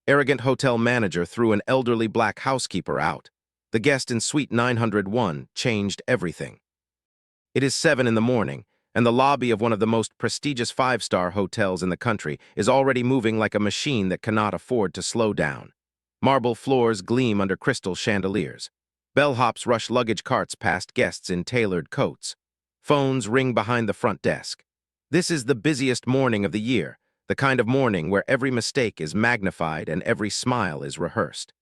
Arrogant hotel manager threw an elderly black housekeeper out. The guest in suite 901 changed everything. It is 7 in the morning, and the lobby of one of the most prestigious five-star hotels in the country is already moving like a machine that cannot afford to slow down. Marble floors gleam under crystal chandeliers. Bellhops rush luggage carts past guests in tailored coats. Phones ring behind the front desk. This is the busiest morning of the year, the kind of morning where every mistake is magnified and every smile is rehearsed.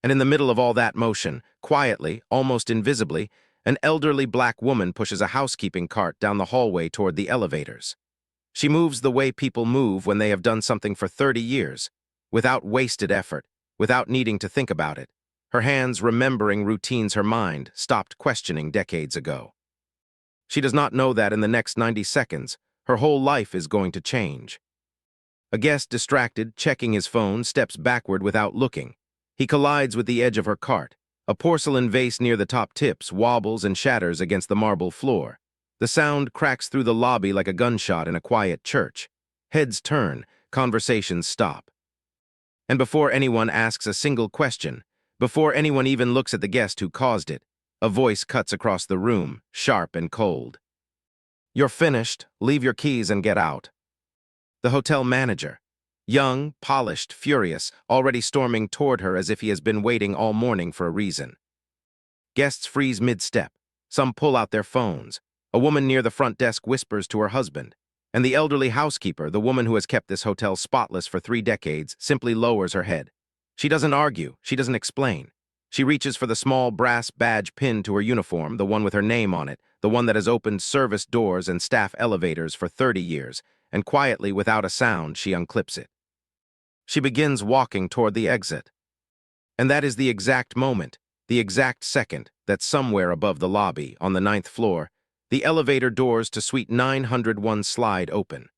And in the middle of all that motion, quietly, almost invisibly, an elderly black woman pushes a housekeeping cart down the hallway toward the elevators. She moves the way people move when they have done something for 30 years, without wasted effort, without needing to think about it. Her hands remembering routines her mind stopped questioning decades ago. She does not know that in the next 90 seconds, her whole life is going to change. A guest, distracted, checking his phone, steps backward without looking. He collides with the edge of her cart. A porcelain vase near the top tips, wobbles and shatters against the marble floor. The sound cracks through the lobby like a gunshot in a quiet church. Heads turn, conversations stop. And before anyone asks a single question, before anyone even looks at the guest who caused it, a voice cuts across the room, sharp and cold. "You're finished. Leave your keys and get out." The hotel manager, young, polished, furious, already storming toward her as if he has been waiting all morning for a reason. Guests freeze mid-step. Some pull out their phones. A woman near the front desk whispers to her husband. And the elderly housekeeper, the woman who has kept this hotel spotless for 3 decades, simply lowers her head. She doesn't argue. She doesn't explain. She reaches for the small brass badge pinned to her uniform, the one with her name on it, the one that has opened service doors and staff elevators for 30 years, and quietly, without a sound, she unclips it. She begins walking toward the exit. And that is the exact moment, the exact second, that somewhere above the lobby, on the 9th floor, the elevator doors to suite 901 slide open.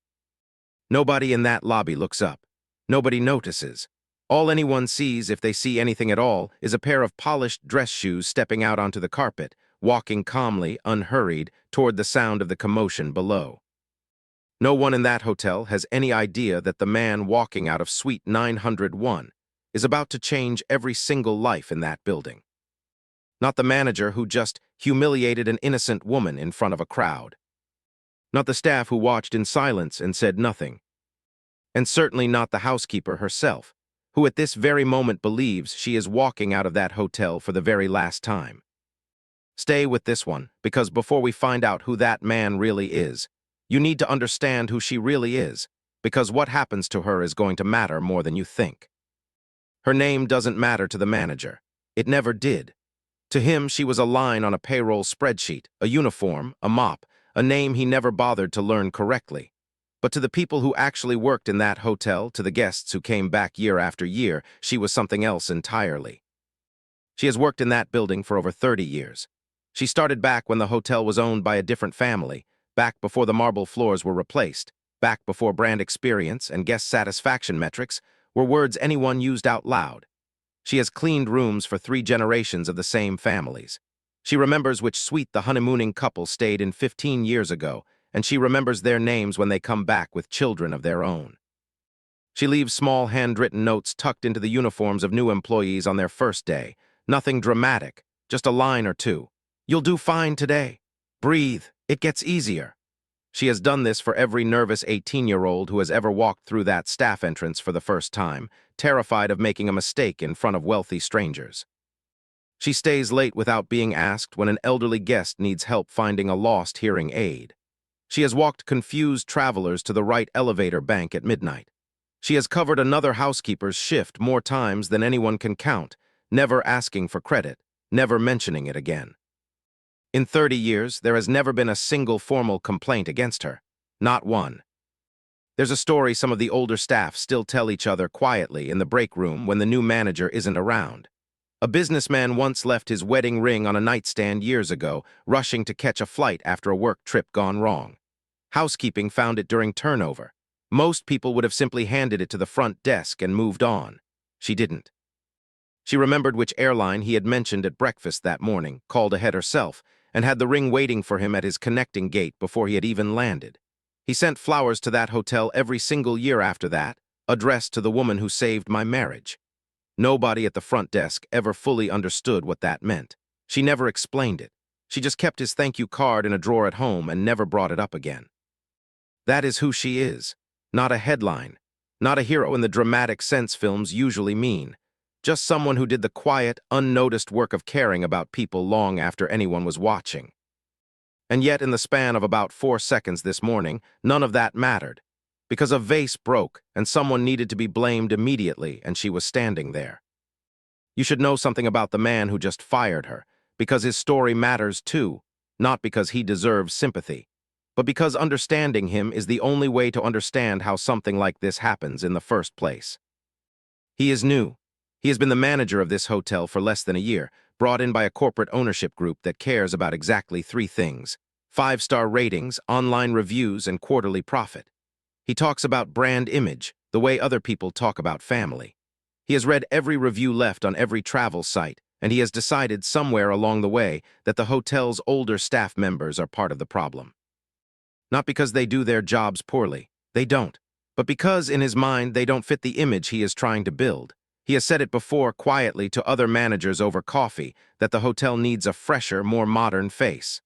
Nobody in that lobby looks up. Nobody notices. All anyone sees, if they see anything at all, is a pair of polished dress shoes stepping out onto the carpet, walking calmly, unhurried, toward the sound of the commotion below. No one in that hotel has any idea that the man walking out of suite 901 is about to change every single life in that building. Not the manager who just humiliated an innocent woman in front of a crowd. Not the staff who watched in silence and said nothing. And certainly not the housekeeper herself, who at this very moment believes she is walking out of that hotel for the very last time. Stay with this one, because before we find out who that man really is, you need to understand who she really is, because what happens to her is going to matter more than you think. Her name doesn't matter to the manager. It never did. To him, she was a line on a payroll spreadsheet, a uniform, a mop, a name he never bothered to learn correctly. But to the people who actually worked in that hotel, to the guests who came back year after year, she was something else entirely. She has worked in that building for over 30 years. She started back when the hotel was owned by a different family, back before the marble floors were replaced, back before brand experience and guest satisfaction metrics were words anyone used out loud. She has cleaned rooms for 3 generations of the same families. She remembers which suite the honeymooning couple stayed in 15 years ago, and she remembers their names when they come back with children of their own. She leaves small handwritten notes tucked into the uniforms of new employees on their first day. Nothing dramatic, just a line or two. "You'll do fine today. Breathe. It gets easier." She has done this for every nervous 18-year-old who has ever walked through that staff entrance for the first time, terrified of making a mistake in front of wealthy strangers. She stays late without being asked when an elderly guest needs help finding a lost hearing aid. She has walked confused travelers to the right elevator bank at midnight. She has covered another housekeeper's shift more times than anyone can count, never asking for credit, never mentioning it again. In 30 years, there has never been a single formal complaint against her. Not one. There's a story some of the older staff still tell each other quietly in the break room when the new manager isn't around. A businessman once left his wedding ring on a nightstand years ago, rushing to catch a flight after a work trip gone wrong. Housekeeping found it during turnover. Most people would have simply handed it to the front desk and moved on. She didn't. She remembered which airline he had mentioned at breakfast that morning, called ahead herself, and had the ring waiting for him at his connecting gate before he had even landed. He sent flowers to that hotel every single year after that, addressed to the woman who saved my marriage. Nobody at the front desk ever fully understood what that meant. She never explained it. She just kept his thank you card in a drawer at home and never brought it up again. That is who she is. Not a headline. Not a hero in the dramatic sense films usually mean. Just someone who did the quiet, unnoticed work of caring about people long after anyone was watching. And yet, in the span of about 4 seconds this morning, none of that mattered. Because a vase broke, and someone needed to be blamed immediately, and she was standing there. You should know something about the man who just fired her, because his story matters too, not because he deserves sympathy, but because understanding him is the only way to understand how something like this happens in the first place. He is new. He has been the manager of this hotel for less than a year, brought in by a corporate ownership group that cares about exactly 3 things: 5-star ratings, online reviews, and quarterly profit. He talks about brand image, the way other people talk about family. He has read every review left on every travel site, and he has decided somewhere along the way that the hotel's older staff members are part of the problem. Not because they do their jobs poorly, they don't, but because in his mind they don't fit the image he is trying to build. He has said it before quietly to other managers over coffee that the hotel needs a fresher, more modern face.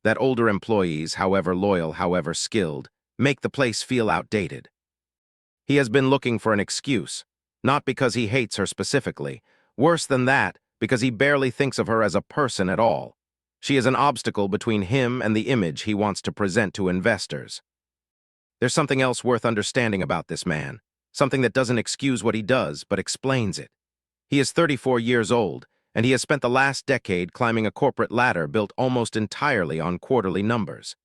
That older employees, however loyal, however skilled, make the place feel outdated. He has been looking for an excuse, not because he hates her specifically. Worse than that, because he barely thinks of her as a person at all. She is an obstacle between him and the image he wants to present to investors. There's something else worth understanding about this man, something that doesn't excuse what he does, but explains it. He is 34 years old, and he has spent the last decade climbing a corporate ladder built almost entirely on quarterly numbers.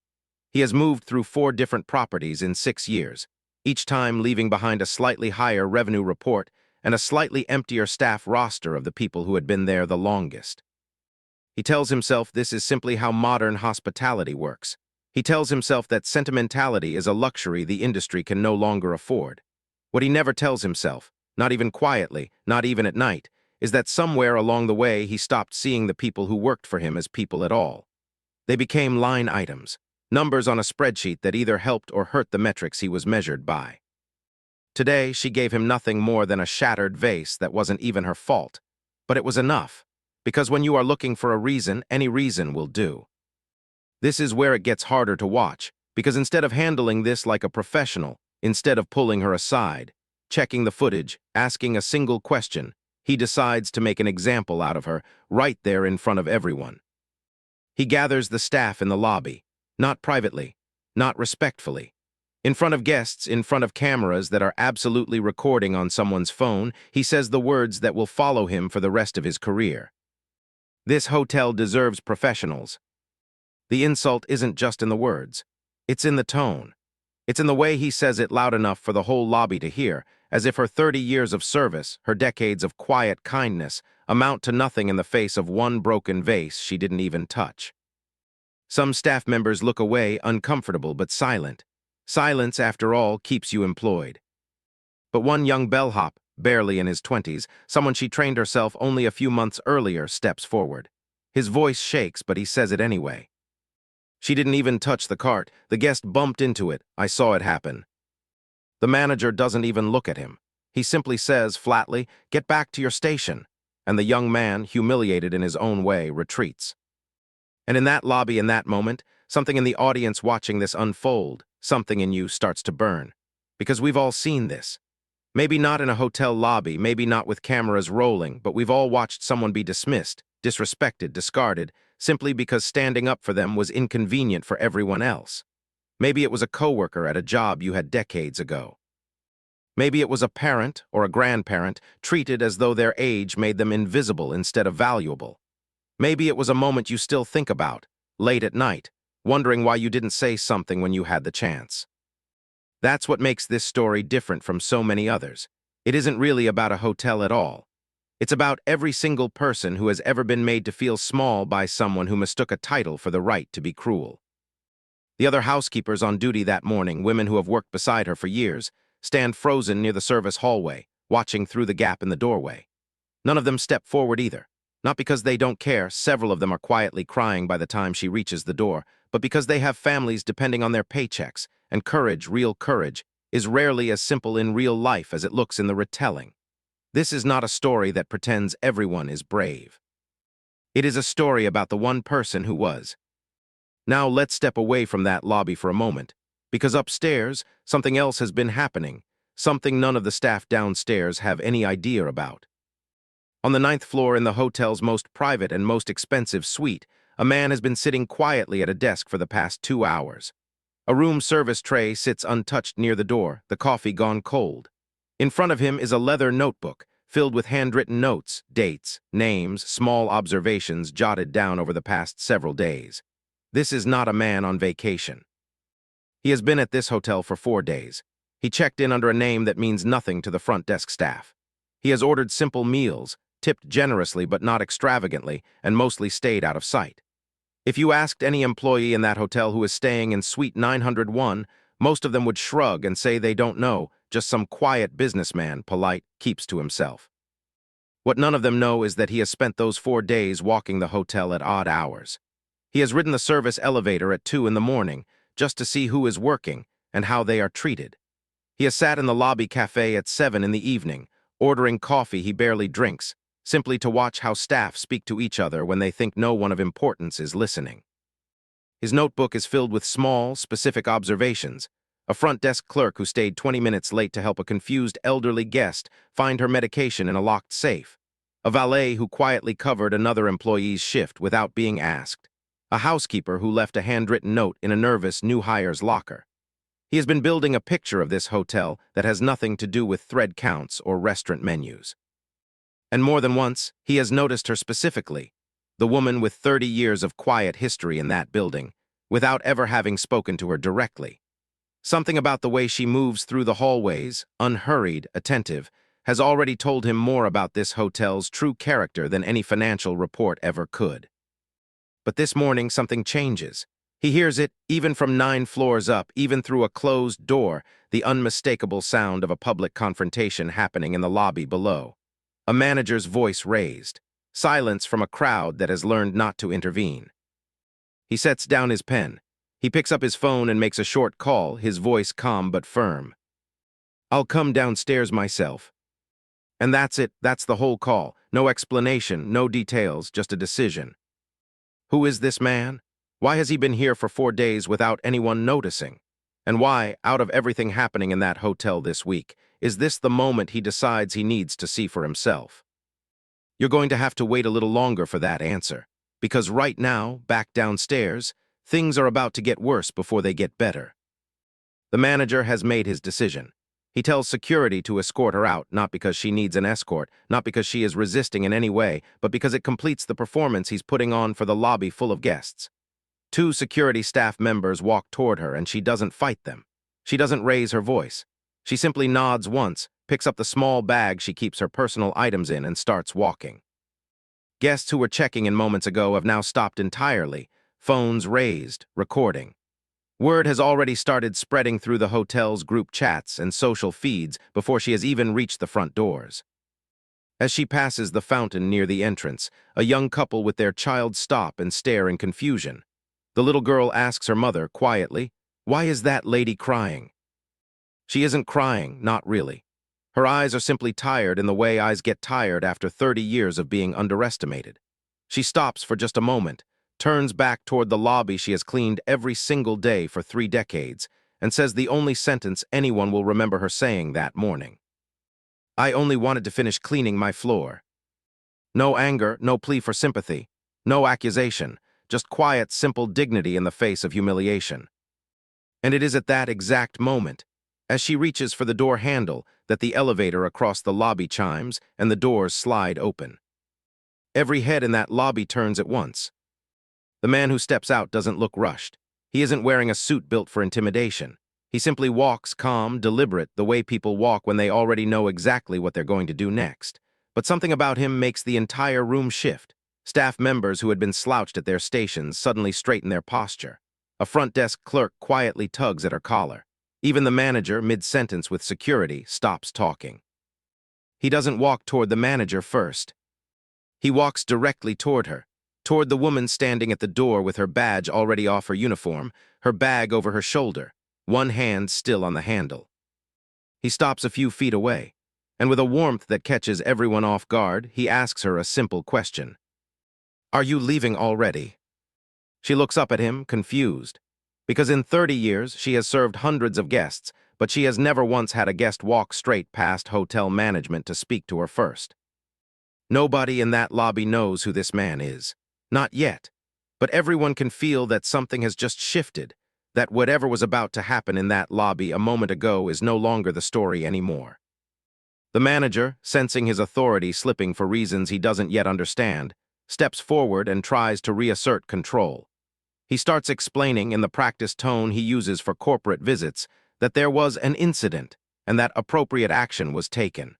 He has moved through 4 different properties in 6 years, each time leaving behind a slightly higher revenue report and a slightly emptier staff roster of the people who had been there the longest. He tells himself this is simply how modern hospitality works. He tells himself that sentimentality is a luxury the industry can no longer afford. What he never tells himself, not even quietly, not even at night, is that somewhere along the way he stopped seeing the people who worked for him as people at all. They became line items, numbers on a spreadsheet that either helped or hurt the metrics he was measured by. Today, she gave him nothing more than a shattered vase that wasn't even her fault. But it was enough, because when you are looking for a reason, any reason will do. This is where it gets harder to watch, because instead of handling this like a professional, instead of pulling her aside, checking the footage, asking a single question, he decides to make an example out of her right there in front of everyone. He gathers the staff in the lobby, not privately, not respectfully. In front of guests, in front of cameras that are absolutely recording on someone's phone, he says the words that will follow him for the rest of his career. This hotel deserves professionals. The insult isn't just in the words. It's in the tone. It's in the way he says it loud enough for the whole lobby to hear, as if her 30 years of service, her decades of quiet kindness, amount to nothing in the face of one broken vase she didn't even touch. Some staff members look away, uncomfortable but silent. Silence, after all, keeps you employed. But one young bellhop, barely in his 20s, someone she trained herself only a few months earlier, steps forward. His voice shakes, but he says it anyway. She didn't even touch the cart. The guest bumped into it. I saw it happen. The manager doesn't even look at him. He simply says flatly, "Get back to your station." And the young man, humiliated in his own way, retreats. And in that lobby, in that moment, something in the audience watching this unfold, something in you starts to burn. Because we've all seen this. Maybe not in a hotel lobby, maybe not with cameras rolling, but we've all watched someone be dismissed, disrespected, discarded, simply because standing up for them was inconvenient for everyone else. Maybe it was a coworker at a job you had decades ago. Maybe it was a parent or a grandparent treated as though their age made them invisible instead of valuable. Maybe it was a moment you still think about, late at night, wondering why you didn't say something when you had the chance. That's what makes this story different from so many others. It isn't really about a hotel at all. It's about every single person who has ever been made to feel small by someone who mistook a title for the right to be cruel. The other housekeepers on duty that morning, women who have worked beside her for years, stand frozen near the service hallway, watching through the gap in the doorway. None of them step forward either. Not because they don't care, several of them are quietly crying by the time she reaches the door, but because they have families depending on their paychecks, and courage, real courage, is rarely as simple in real life as it looks in the retelling. This is not a story that pretends everyone is brave. It is a story about the one person who was. Now let's step away from that lobby for a moment, because upstairs, something else has been happening, something none of the staff downstairs have any idea about. On the 9th floor in the hotel's most private and most expensive suite, a man has been sitting quietly at a desk for the past 2 hours. A room service tray sits untouched near the door, the coffee gone cold. In front of him is a leather notebook, filled with handwritten notes, dates, names, small observations jotted down over the past several days. This is not a man on vacation. He has been at this hotel for 4 days. He checked in under a name that means nothing to the front desk staff. He has ordered simple meals, tipped generously but not extravagantly, and mostly stayed out of sight. If you asked any employee in that hotel who is staying in Suite 901, most of them would shrug and say they don't know, just some quiet businessman, polite, keeps to himself. What none of them know is that he has spent those 4 days walking the hotel at odd hours. He has ridden the service elevator at 2 in the morning, just to see who is working and how they are treated. He has sat in the lobby cafe at 7 in the evening, ordering coffee he barely drinks, simply to watch how staff speak to each other when they think no one of importance is listening. His notebook is filled with small, specific observations. A front desk clerk who stayed 20 minutes late to help a confused elderly guest find her medication in a locked safe. A valet who quietly covered another employee's shift without being asked. A housekeeper who left a handwritten note in a nervous new hire's locker. He has been building a picture of this hotel that has nothing to do with thread counts or restaurant menus. And more than once, he has noticed her specifically, the woman with 30 years of quiet history in that building, without ever having spoken to her directly. Something about the way she moves through the hallways, unhurried, attentive, has already told him more about this hotel's true character than any financial report ever could. But this morning, something changes. He hears it, even from 9 floors up, even through a closed door, the unmistakable sound of a public confrontation happening in the lobby below. A manager's voice raised. Silence from a crowd that has learned not to intervene. He sets down his pen. He picks up his phone and makes a short call, his voice calm but firm. "I'll come downstairs myself." And that's it, that's the whole call. No explanation, no details, just a decision. Who is this man? Why has he been here for 4 days without anyone noticing? And why, out of everything happening in that hotel this week, is this the moment he decides he needs to see for himself? You're going to have to wait a little longer for that answer, because right now, back downstairs, things are about to get worse before they get better. The manager has made his decision. He tells security to escort her out, not because she needs an escort, not because she is resisting in any way, but because it completes the performance he's putting on for the lobby full of guests. 2 security staff members walk toward her, and she doesn't fight them. She doesn't raise her voice. She simply nods once, picks up the small bag she keeps her personal items in, and starts walking. Guests who were checking in moments ago have now stopped entirely, phones raised, recording. Word has already started spreading through the hotel's group chats and social feeds before she has even reached the front doors. As she passes the fountain near the entrance, a young couple with their child stop and stare in confusion. The little girl asks her mother, quietly, "Why is that lady crying?" She isn't crying, not really. Her eyes are simply tired in the way eyes get tired after 30 years of being underestimated. She stops for just a moment, turns back toward the lobby she has cleaned every single day for 3 decades, and says the only sentence anyone will remember her saying that morning. "I only wanted to finish cleaning my floor." No anger, no plea for sympathy, no accusation, just quiet, simple dignity in the face of humiliation. And it is at that exact moment, as she reaches for the door handle, that the elevator across the lobby chimes and the doors slide open. Every head in that lobby turns at once. The man who steps out doesn't look rushed. He isn't wearing a suit built for intimidation. He simply walks calm, deliberate, the way people walk when they already know exactly what they're going to do next. But something about him makes the entire room shift. Staff members who had been slouched at their stations suddenly straighten their posture. A front desk clerk quietly tugs at her collar. Even the manager, mid-sentence with security, stops talking. He doesn't walk toward the manager first. He walks directly toward her, toward the woman standing at the door with her badge already off her uniform, her bag over her shoulder, one hand still on the handle. He stops a few feet away, and with a warmth that catches everyone off guard, he asks her a simple question. "Are you leaving already?" She looks up at him, confused, because in 30 years she has served hundreds of guests, but she has never once had a guest walk straight past hotel management to speak to her first. Nobody in that lobby knows who this man is. Not yet. But everyone can feel that something has just shifted, that whatever was about to happen in that lobby a moment ago is no longer the story anymore. The manager, sensing his authority slipping for reasons he doesn't yet understand, steps forward and tries to reassert control. He starts explaining in the practiced tone he uses for corporate visits that there was an incident and that appropriate action was taken.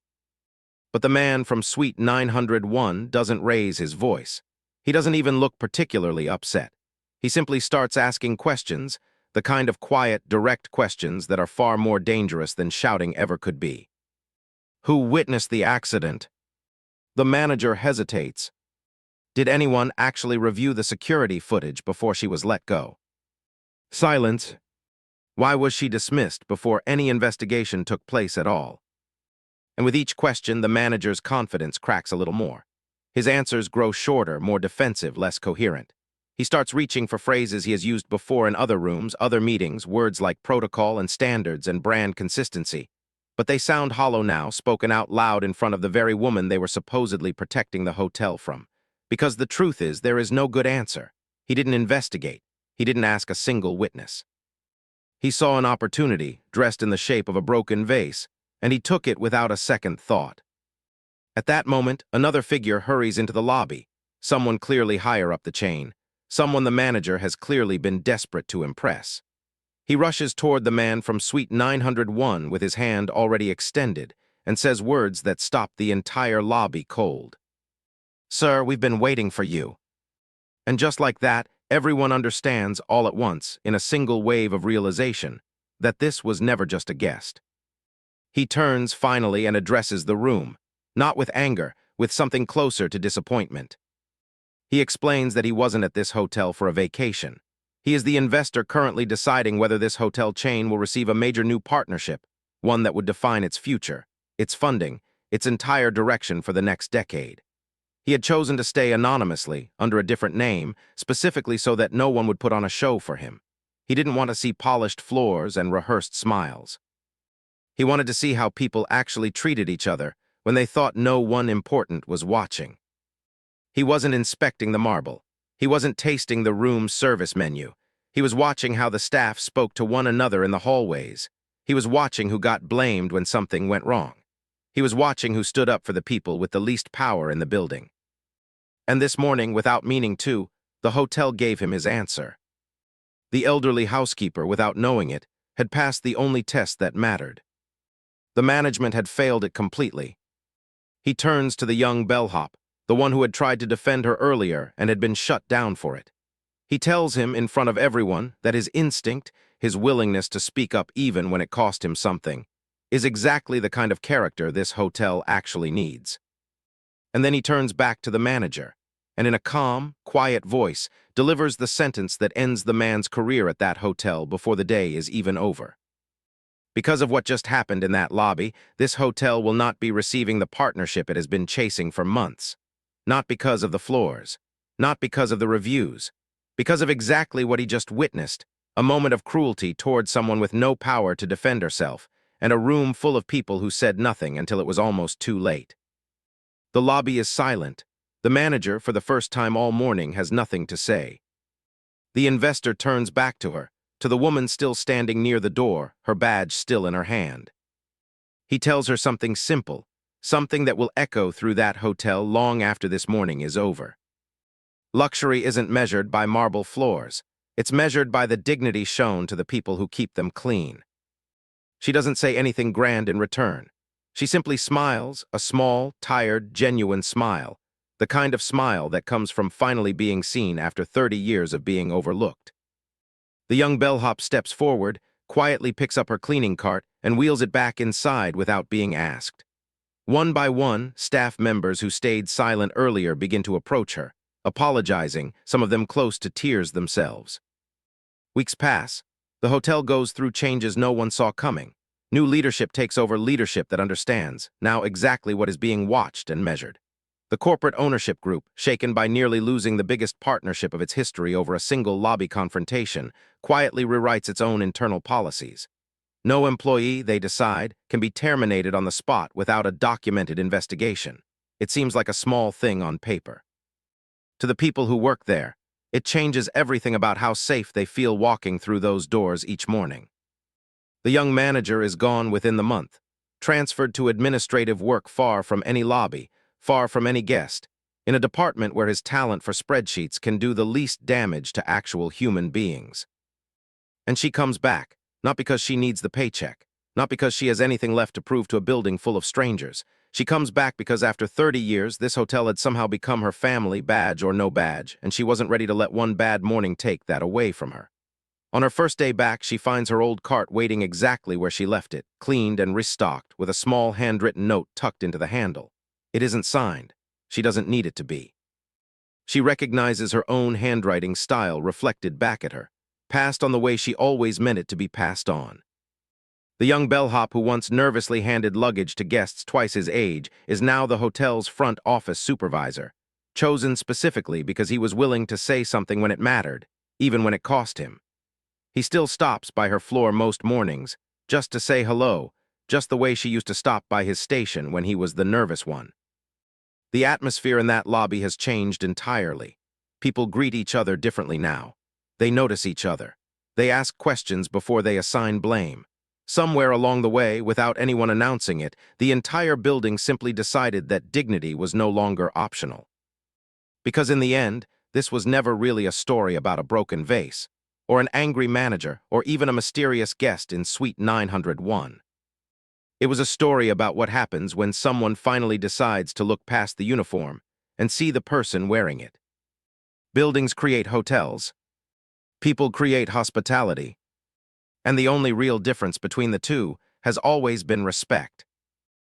But the man from Suite 901 doesn't raise his voice. He doesn't even look particularly upset. He simply starts asking questions, the kind of quiet, direct questions that are far more dangerous than shouting ever could be. Who witnessed the accident? The manager hesitates. Did anyone actually review the security footage before she was let go? Silence. Why was she dismissed before any investigation took place at all? And with each question, the manager's confidence cracks a little more. His answers grow shorter, more defensive, less coherent. He starts reaching for phrases he has used before in other rooms, other meetings, words like protocol and standards and brand consistency. But they sound hollow now, spoken out loud in front of the very woman they were supposedly protecting the hotel from. Because the truth is, there is no good answer. He didn't investigate. He didn't ask a single witness. He saw an opportunity, dressed in the shape of a broken vase, and he took it without a second thought. At that moment, another figure hurries into the lobby, someone clearly higher up the chain, someone the manager has clearly been desperate to impress. He rushes toward the man from Suite 901 with his hand already extended and says words that stop the entire lobby cold. "Sir, we've been waiting for you." And just like that, everyone understands all at once, in a single wave of realization, that this was never just a guest. He turns finally and addresses the room, not with anger, with something closer to disappointment. He explains that he wasn't at this hotel for a vacation. He is the investor currently deciding whether this hotel chain will receive a major new partnership, one that would define its future, its funding, its entire direction for the next decade. He had chosen to stay anonymously, under a different name, specifically so that no one would put on a show for him. He didn't want to see polished floors and rehearsed smiles. He wanted to see how people actually treated each other when they thought no one important was watching. He wasn't inspecting the marble. He wasn't tasting the room's service menu. He was watching how the staff spoke to one another in the hallways. He was watching who got blamed when something went wrong. He was watching who stood up for the people with the least power in the building. And this morning, without meaning to, the hotel gave him his answer. The elderly housekeeper, without knowing it, had passed the only test that mattered. The management had failed it completely. He turns to the young bellhop, the one who had tried to defend her earlier and had been shut down for it. He tells him in front of everyone that his instinct, his willingness to speak up even when it cost him something, is exactly the kind of character this hotel actually needs. And then he turns back to the manager, and in a calm, quiet voice, delivers the sentence that ends the man's career at that hotel before the day is even over. Because of what just happened in that lobby, this hotel will not be receiving the partnership it has been chasing for months. Not because of the floors, not because of the reviews, because of exactly what he just witnessed, a moment of cruelty toward someone with no power to defend herself, and a room full of people who said nothing until it was almost too late. The lobby is silent. The manager, for the first time all morning, has nothing to say. The investor turns back to her, to the woman still standing near the door, her badge still in her hand. He tells her something simple, something that will echo through that hotel long after this morning is over. Luxury isn't measured by marble floors. It's measured by the dignity shown to the people who keep them clean. She doesn't say anything grand in return. She simply smiles, a small, tired, genuine smile, the kind of smile that comes from finally being seen after 30 years of being overlooked. The young bellhop steps forward, quietly picks up her cleaning cart, and wheels it back inside without being asked. One by one, staff members who stayed silent earlier begin to approach her, apologizing, some of them close to tears themselves. Weeks pass. The hotel goes through changes no one saw coming. New leadership takes over leadership that understands now exactly what is being watched and measured. The corporate ownership group, shaken by nearly losing the biggest partnership of its history over a single lobby confrontation, quietly rewrites its own internal policies. No employee, they decide, can be terminated on the spot without a documented investigation. It seems like a small thing on paper. To the people who work there, it changes everything about how safe they feel walking through those doors each morning. The young manager is gone within the month, transferred to administrative work far from any lobby, far from any guest, in a department where his talent for spreadsheets can do the least damage to actual human beings. And she comes back, not because she needs the paycheck, not because she has anything left to prove to a building full of strangers. She comes back because after 30 years, this hotel had somehow become her family, badge or no badge, and she wasn't ready to let one bad morning take that away from her. On her first day back, she finds her old cart waiting exactly where she left it, cleaned and restocked, with a small handwritten note tucked into the handle. It isn't signed. She doesn't need it to be. She recognizes her own handwriting style reflected back at her, passed on the way she always meant it to be passed on. The young bellhop who once nervously handed luggage to guests twice his age is now the hotel's front office supervisor, chosen specifically because he was willing to say something when it mattered, even when it cost him. He still stops by her floor most mornings, just to say hello, just the way she used to stop by his station when he was the nervous one. The atmosphere in that lobby has changed entirely. People greet each other differently now. They notice each other. They ask questions before they assign blame. Somewhere along the way, without anyone announcing it, the entire building simply decided that dignity was no longer optional. Because in the end, this was never really a story about a broken vase, or an angry manager, or even a mysterious guest in Suite 901. It was a story about what happens when someone finally decides to look past the uniform and see the person wearing it. Buildings create hotels. People create hospitality. And the only real difference between the two has always been respect.